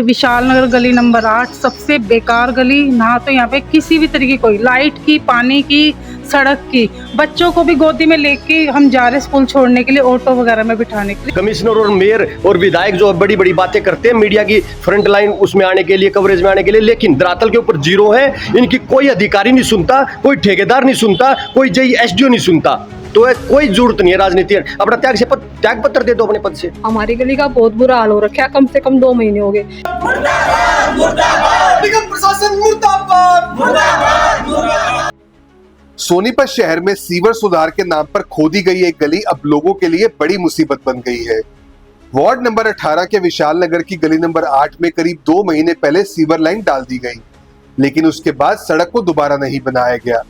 विशाल नगर गली नंबर 8 सबसे बेकार गली। ना तो यहाँ पे किसी भी तरीके कोई लाइट की, पानी की, सड़क की। बच्चों को भी गोदी में लेके हम जा रहे स्कूल छोड़ने के लिए, ऑटो वगैरह में बिठाने के लिए। कमिश्नर और मेयर और विधायक जो बड़ी बड़ी बातें करते हैं मीडिया की फ्रंट लाइन उसमें आने के लिए, कवरेज में आने के लिए, लेकिन धरातल के ऊपर जीरो है। इनकी कोई अधिकारी नहीं सुनता, कोई ठेकेदार नहीं सुनता, कोई जेई एसडीओ नहीं सुनता। तो कोई जरूरत नहीं है राजनीति, अपना त्याग पत्र दे दो अपने पद से। हमारी गली का बहुत बुरा हाल हो रखा है, कम से कम 2 महीने हो गए। सोनीपत शहर में सीवर सुधार के नाम पर खोदी गई एक गली अब लोगों के लिए बड़ी मुसीबत बन गई है। वार्ड नंबर 18 के विशाल नगर की गली नंबर 8 में करीब 2 महीने पहले सीवर लाइन डाल दी गई, लेकिन उसके बाद सड़क को दोबारा नहीं बनाया गया।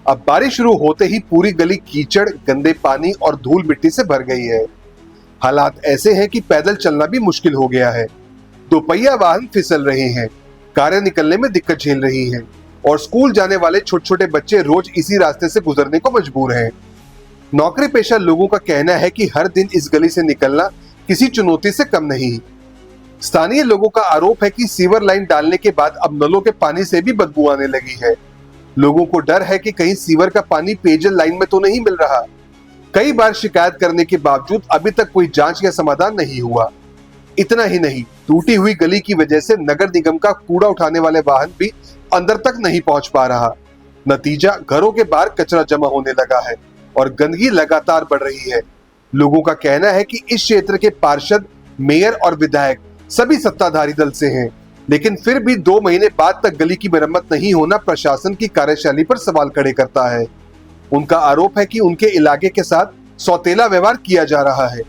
अब बारिश शुरू होते ही पूरी गली कीचड़, गंदे पानी और धूल मिट्टी से भर गई है। हालात ऐसे हैं कि पैदल चलना भी मुश्किल हो गया है। दोपहिया वाहन फिसल रहे हैं, कारें निकलने में दिक्कत झेल रही हैं और स्कूल जाने वाले छोटे छोटे बच्चे रोज इसी रास्ते से गुजरने को मजबूर हैं। नौकरी पेशा लोगों का कहना है कि हर दिन इस गली से निकलना किसी चुनौती से कम नहीं। स्थानीय लोगों का आरोप है कि सीवर लाइन डालने के बाद अब नलों के पानी से भी बदबू आने लगी है। लोगों को डर है कि कहीं सीवर का पानी पेयजल लाइन में तो नहीं मिल रहा। कई बार शिकायत करने के बावजूद अभी तक कोई जांच या समाधान नहीं हुआ। इतना ही नहीं, टूटी हुई गली की वजह से नगर निगम का कूड़ा उठाने वाले वाहन भी अंदर तक नहीं पहुंच पा रहा। नतीजा, घरों के बाहर कचरा जमा होने लगा है और गंदगी लगातार बढ़ रही है। लोगों का कहना है कि इस क्षेत्र के पार्षद, मेयर और विधायक सभी सत्ताधारी दल से हैं, लेकिन फिर भी 2 महीने बाद तक गली की मरम्मत नहीं होना प्रशासन की कार्यशैली पर सवाल खड़े करता है। उनका आरोप है कि उनके इलाके के साथ सौतेला व्यवहार किया जा रहा है।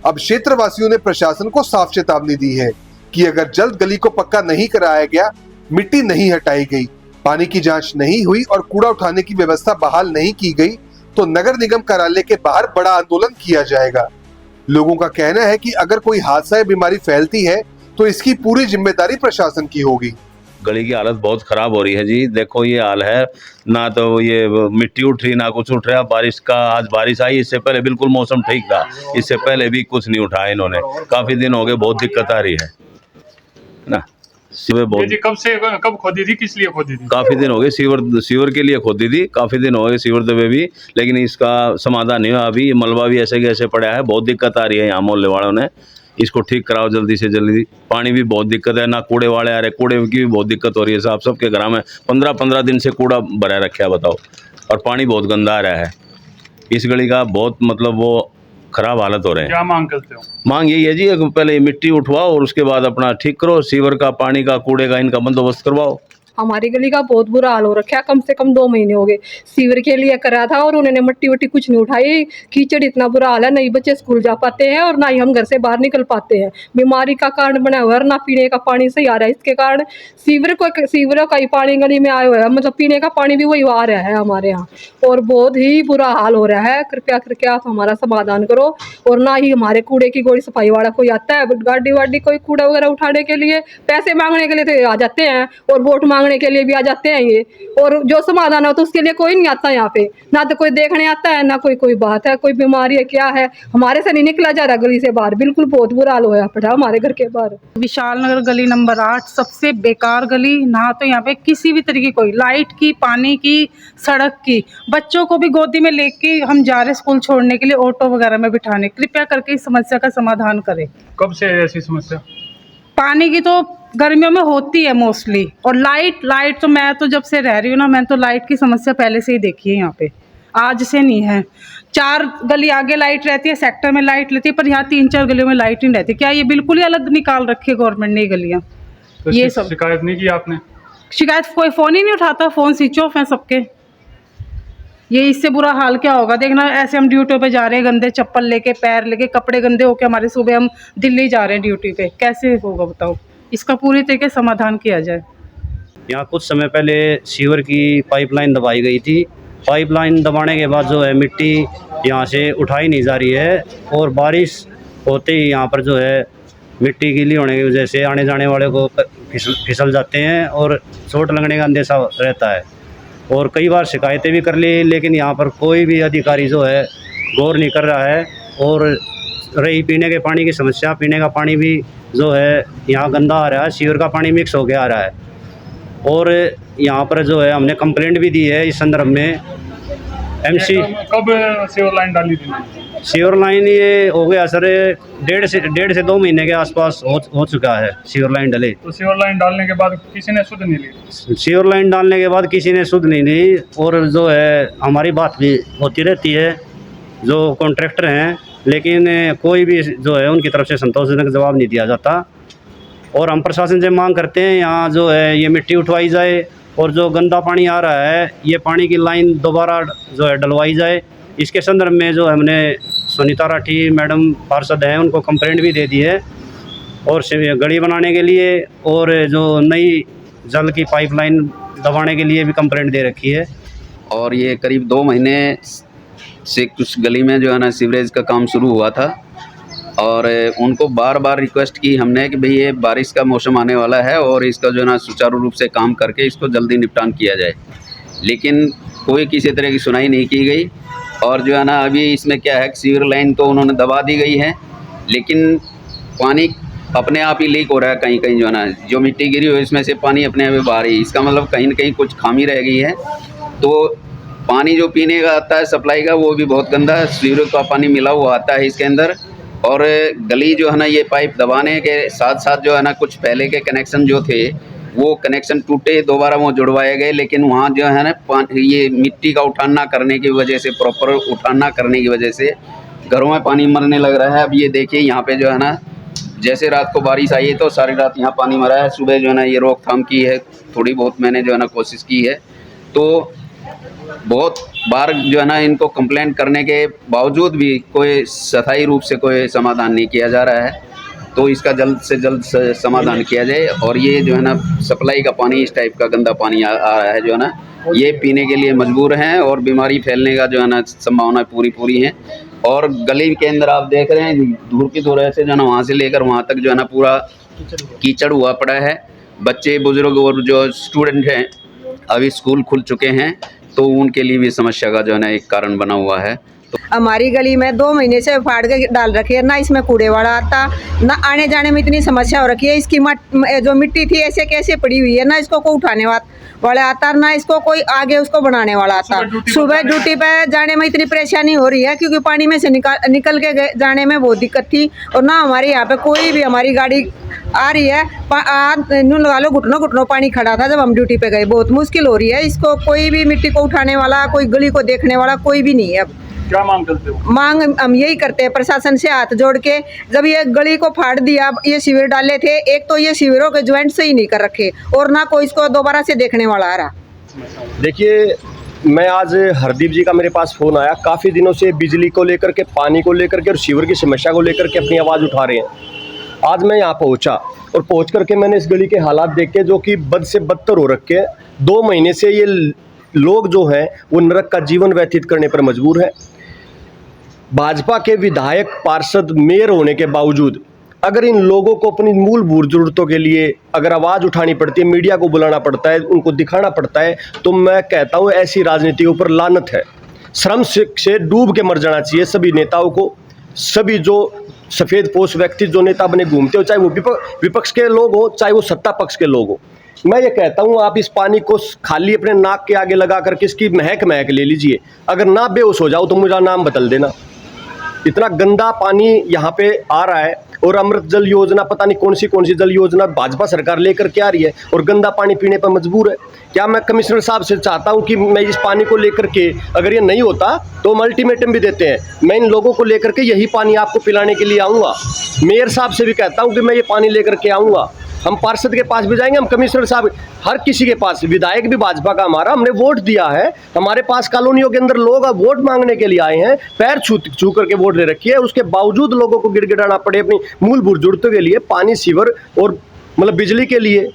अब क्षेत्रवासियों ने प्रशासन को साफ चेतावनी दी है कि अगर जल्द गली को पक्का नहीं कराया गया, मिट्टी नहीं हटाई गई, पानी की जांच नहीं हुई और कूड़ा उठाने की व्यवस्था बहाल नहीं की गई, तो नगर निगम कार्यालय के बाहर बड़ा आंदोलन किया जाएगा। लोगों का कहना है कि अगर कोई हादसा या बीमारी फैलती है तो इसकी पूरी जिम्मेदारी प्रशासन की होगी। गली की हालत बहुत खराब हो रही है जी। देखो ये हाल है, ना तो ये मिट्टी उठ रही ना कुछ उठ रहा। बारिश का, आज बारिश आई, इससे पहले बिल्कुल मौसम ठीक था, इससे पहले भी कुछ नहीं उठाया इन्होंने। काफी दिन हो गए, बहुत दिक्कत आ रही है ना। कब खोदी थी, किस लिए खोदी थी? काफी दिन हो गए, सीवर के लिए खोदी थी, काफी दिन हो गए सीवर दबे भी, लेकिन इसका समाधान नहीं हुआ। अभी मलबा भी ऐसे कैसे पड़ा है, बहुत दिक्कत आ रही है यहाँ मोहल्ले वालों ने। इसको ठीक कराओ जल्दी से जल्दी। पानी भी बहुत दिक्कत है, ना कूड़े वाले आ रहे, कूड़े की भी बहुत दिक्कत हो रही है साहब। सबके घर में 15-15 दिन से कूड़ा भरा रखा है, बताओ, और पानी बहुत गंदा आ रहा है। इस गली का बहुत मतलब वो खराब हालत हो रहे हैं। क्या मांग करते हो? मांग यही है जी, पहले मिट्टी उठवाओ और उसके बाद अपना ठीक करो, सीवर का, पानी का, कूड़े का, इनका बंदोबस्त करवाओ। हमारी गली का बहुत बुरा हाल हो रखा है, कम से कम 2 महीने हो गए। सीवर के लिए करा था और उन्होंने मट्टी वट्टी कुछ नहीं उठाई। कीचड़ इतना बुरा हाल है, नहीं बच्चे स्कूल जा पाते हैं और ना ही हम घर से बाहर निकल पाते हैं। बीमारी का कारण बना हुआ है, ना पीने का पानी सही आ रहा है। इसके कारण सीवर का ही पानी गली में आया हुआ है, मतलब पीने का पानी भी वही आ रहा है हमारे यहाँ, और बहुत ही बुरा हाल हो रहा है। कृपया करके आप हमारा समाधान करो। और ना ही हमारे कूड़े की कोई सफाई वाला कोई आता है, गाड़ी वाड़ी कोई कूड़ा वगैरह उठाने के लिए, पैसे मांगने के लिए तो आ जाते हैं और वोट मांगने के लिए भी आ जाते हैं ये, और जो समाधान हो तो उसके लिए कोई नहीं आता यहाँ पे। ना तो कोई देखने आता है, ना कोई बात है, कोई बीमारी है, क्या है, हमारे से नहीं निकला जा रहा गली से बाहर। बिल्कुल बहुत बुरा हाल होया पड़ा हमारे घर के बाहर। विशाल नगर गली नंबर 8 सबसे बेकार गली। ना तो यहाँ पे किसी भी तरीके कोई लाइट की, पानी की, सड़क की। बच्चों को भी गोदी में लेके हम जा रहे स्कूल छोड़ने के लिए, ऑटो वगैरह में बिठाने। कृपया करके इस समस्या का समाधान करें। कब से है ऐसी समस्या? पानी की तो गर्मियों में होती है मोस्टली, और लाइट तो मैं तो जब से रह रही हूँ ना, मैं तो लाइट की समस्या पहले से ही देखी है यहाँ पे, आज से नहीं है। 4 गली आगे लाइट रहती है, सेक्टर में लाइट रहती है, पर यहाँ 3-4 गलियों में लाइट नहीं रहती। क्या ये बिल्कुल ही अलग निकाल रखी है गवर्नमेंट ने ये गलियाँ? तो ये सब शिकायत नहीं की आपने? शिकायत, कोई फ़ोन ही नहीं उठाता, फ़ोन स्विच ऑफ है सबके। ये इससे बुरा हाल क्या होगा देखना। ऐसे हम ड्यूटी पे जा रहे हैं, गंदे चप्पल लेके, पैर लेके, कपड़े गंदे होके हमारे, सुबह हम दिल्ली जा रहे हैं ड्यूटी पे, कैसे होगा बताओ? इसका पूरी तरीके समाधान किया जाए। यहाँ कुछ समय पहले सीवर की पाइपलाइन दबाई गई थी। पाइपलाइन दबाने के बाद जो है मिट्टी यहाँ से उठाई नहीं जा रही है, और बारिश होते ही यहाँ पर जो है मिट्टी गीली होने की वजह से आने जाने वाले को फिसल जाते हैं और चोट लगने का अंदेशा रहता है। और कई बार शिकायतें भी कर ली, लेकिन यहाँ पर कोई भी अधिकारी जो है गौर नहीं कर रहा है। और रही पीने के पानी की समस्या, पीने का पानी भी जो है यहाँ गंदा आ रहा है, सीवर का पानी मिक्स होके आ रहा है। और यहाँ पर जो है हमने कंप्लेंट भी दी है इस संदर्भ में MC। कब सीवर लाइन डाली थी? सीवर लाइन ये हो गया सर डेढ़ से 2 महीने के आसपास हो चुका है सीवर लाइन डले। तो सीवर लाइन डालने के बाद किसी ने सुध नहीं ली? सीवर लाइन डालने के बाद किसी ने सुध नहीं ली। और जो है हमारी बात भी होती रहती है जो कॉन्ट्रैक्टर हैं, लेकिन कोई भी जो है उनकी तरफ से संतोषजनक जवाब नहीं दिया जाता। और हम प्रशासन से मांग करते हैं यहाँ जो है ये मिट्टी उठवाई जाए और जो गंदा पानी आ रहा है ये पानी की लाइन दोबारा जो है डलवाई जाए। इसके संदर्भ में जो हमने सुनीता राठी मैडम पार्षद हैं उनको कंप्लेंट भी दे दी है और गली बनाने के लिए और जो नई जल की पाइपलाइन दबाने के लिए भी कंप्लेंट दे रखी है। और ये करीब 2 महीने से कुछ गली में जो है ना सीवरेज का काम शुरू हुआ था और उनको बार बार रिक्वेस्ट की हमने कि भाई ये बारिश का मौसम आने वाला है और इसका जो है ना सुचारू रूप से काम करके इसको जल्दी निपटान किया जाए, लेकिन कोई किसी तरह की सुनाई नहीं की गई। और जो है ना अभी इसमें क्या है, सीवर लाइन तो उन्होंने दबा दी गई है लेकिन पानी अपने आप ही लीक हो रहा है कहीं कहीं। जो है ना जो मिट्टी गिरी हुई इसमें से पानी अपने आप ही बाहर ही, इसका मतलब कहीं न कहीं कुछ खामी रह गई है। तो पानी जो पीने का आता है सप्लाई का वो भी बहुत गंदा है, सीवर का पानी मिला हुआ आता है इसके अंदर। और गली जो है ना ये पाइप दबाने के साथ साथ जो है ना कुछ पहले के कनेक्शन जो थे वो कनेक्शन टूटे, दोबारा वो जुड़वाए गए, लेकिन वहाँ जो है ना ये मिट्टी का उठान ना करने की वजह से, प्रॉपर उठान ना करने की वजह से घरों में पानी मरने लग रहा है। अब ये देखिए यहाँ पे जो है ना जैसे रात को बारिश आई है तो सारी रात यहाँ पानी मरा है। सुबह जो है ना ये रोकथाम की है, थोड़ी बहुत मैंने जो है ना कोशिश की है, तो बहुत बार जो है ना इनको कंप्लेंट करने के बावजूद भी कोई स्थायी रूप से कोई समाधान नहीं किया जा रहा है। तो इसका जल्द से जल्द समाधान किया जाए। और ये जो है ना सप्लाई का पानी इस टाइप का गंदा पानी आ रहा है जो है ना ये पीने के लिए मजबूर हैं और बीमारी फैलने का जो है ना संभावना पूरी है। और गली के अंदर आप देख रहे हैं दूर की दूर ऐसे जो है ना वहाँ से लेकर वहाँ तक जो है ना पूरा कीचड़ हुआ पड़ा है। बच्चे बुजुर्ग और जो स्टूडेंट हैं अभी स्कूल खुल चुके हैं तो उनके लिए भी समस्या का जो है ना एक कारण बना हुआ है। हमारी गली में 2 महीने से फाड़ के डाल रखी है, ना इसमें कूड़े वाला आता, ना आने जाने में इतनी समस्या हो रखी है। इसकी जो मिट्टी थी ऐसे कैसे पड़ी हुई है, ना इसको कोई उठाने वाला आता, ना इसको कोई आगे उसको बनाने वाला आता। सुबह ड्यूटी पे जाने में इतनी परेशानी हो रही है क्योंकि पानी में से निकल के जाने में बहुत दिक्कत थी। और ना हमारे यहाँ पे कोई भी हमारी गाड़ी आ रही है, यूँ लगा लो घुटनों पानी खड़ा था जब हम ड्यूटी पे गए। बहुत मुश्किल हो रही है, इसको कोई भी मिट्टी को उठाने वाला, कोई गली को देखने वाला कोई भी नहीं है। अब क्या मांग करते हो? मांग हम यही करते हैं प्रशासन से हाथ जोड़ के, जब ये गली को फाड़ दिया, ये शिविर डाले थे, एक तो ये शिविरों के ज्वाइंट सही नहीं कर रखे और ना कोई इसको दोबारा से देखने वाला आ रहा। देखिए, मैं आज हरदीप जी का मेरे पास फ़ोन आया, काफ़ी दिनों से बिजली को लेकर के, पानी को लेकर के और सीवर की समस्या को लेकर के अपनी आवाज़ उठा रहे हैं। आज मैं यहाँ पहुँचा और पहुँच करके मैंने इस गली के हालात देखे जो कि बद से बदतर हो रखे हैं। 2 महीने से ये लोग जो हैं वो नरक का जीवन व्यतीत करने पर मजबूर है। भाजपा के विधायक, पार्षद, मेयर होने के बावजूद अगर इन लोगों को अपनी मूलभूत ज़रूरतों के लिए अगर आवाज़ उठानी पड़ती है, मीडिया को बुलाना पड़ता है, उनको दिखाना पड़ता है, तो मैं कहता हूँ ऐसी राजनीति के ऊपर लानत है। श्रम से डूब के मर जाना चाहिए सभी नेताओं को। सभी जो सफ़ेद पोश व्यक्ति जो नेता बने घूमते हो, चाहे वो विपक्ष के लोग हो चाहे वो सत्ता पक्ष के लोग हो, मैं ये कहता हूँ आप इस पानी को खाली अपने नाक के आगे लगा करके इसकी महक ले लीजिए। अगर ना बेहोश हो जाओ तो मेरा नाम बदल देना। इतना गंदा पानी यहाँ पे आ रहा है और अमृत जल योजना, पता नहीं कौन सी जल योजना भाजपा सरकार लेकर के आ रही है और गंदा पानी पीने पर मजबूर है। क्या मैं कमिश्नर साहब से चाहता हूँ कि मैं इस पानी को लेकर के, अगर ये नहीं होता तो हम अल्टीमेटम भी देते हैं, मैं इन लोगों को लेकर के यही पानी आपको पिलाने के लिए आऊँगा। मेयर साहब से भी कहता हूँ कि मैं ये पानी लेकर के आऊँगा। हम पार्षद के पास भी जाएंगे, हम कमिश्नर साहब, हर किसी के पास, विधायक भी भाजपा का हमारा, हमने वोट दिया है। हमारे पास कॉलोनियों के अंदर लोग वोट मांगने के लिए आए हैं, पैर छू करके वोट ले रखी है। उसके बावजूद लोगों को गिड़गिड़ाना पड़े अपनी मूलभूत जरूरतों के लिए, पानी, सीवर और मतलब बिजली के लिए।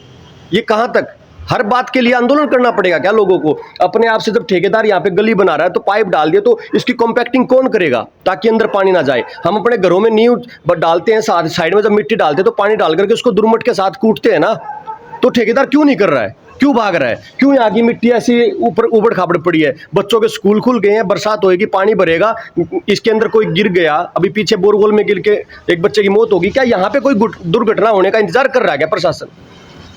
ये कहाँ तक? हर बात के लिए आंदोलन करना पड़ेगा क्या लोगों को? अपने आप से जब ठेकेदार यहाँ पे गली बना रहा है तो पाइप डाल दिया, तो इसकी कॉम्पैक्टिंग कौन करेगा ताकि अंदर पानी ना जाए? हम अपने घरों में नींव डालते हैं, साइड में जब मिट्टी डालते हैं तो पानी डाल करके उसको दुर्मट के साथ कूटते हैं ना, तो ठेकेदार क्यों नहीं कर रहा है? क्यों भाग रहा है? क्यों यहाँ की मिट्टी ऐसी ऊपर उबड़ खाबड़ पड़ी है? बच्चों के स्कूल खुल गए हैं, बरसात होएगी, पानी भरेगा, इसके अंदर कोई गिर गया, अभी पीछे बोरवेल में गिर के एक बच्चे की मौत होगी, क्या यहाँ पे कोई दुर्घटना होने का इंतजार कर रहा है क्या प्रशासन?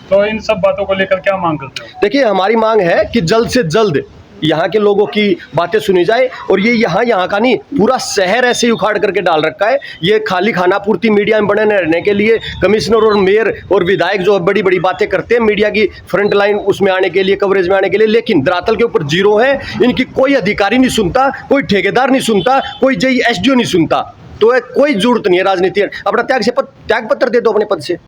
तो इन सब बातों को लेकर क्या मांग करते हो? देखिए, हमारी मांग है कि जल्द से जल्द यहाँ के लोगों की बातें सुनी जाए, और ये यहाँ का नहीं, पूरा शहर ऐसे ही उखाड़ करके डाल रखा है। ये खाली खाना पूर्ति मीडिया में बने रहने के लिए कमिश्नर और मेयर और विधायक जो बड़ी बड़ी बातें करते हैं मीडिया की फ्रंट लाइन उसमें आने के लिए, कवरेज में आने के लिए, लेकिन धरातल के ऊपर जीरो है। इनकी कोई अधिकारी नहीं सुनता, कोई ठेकेदार नहीं सुनता, कोई जेई एसडीओ नहीं सुनता। तो कोई जरूरत नहीं है राजनीति, अपना त्याग पत्र दे दो अपने पद से।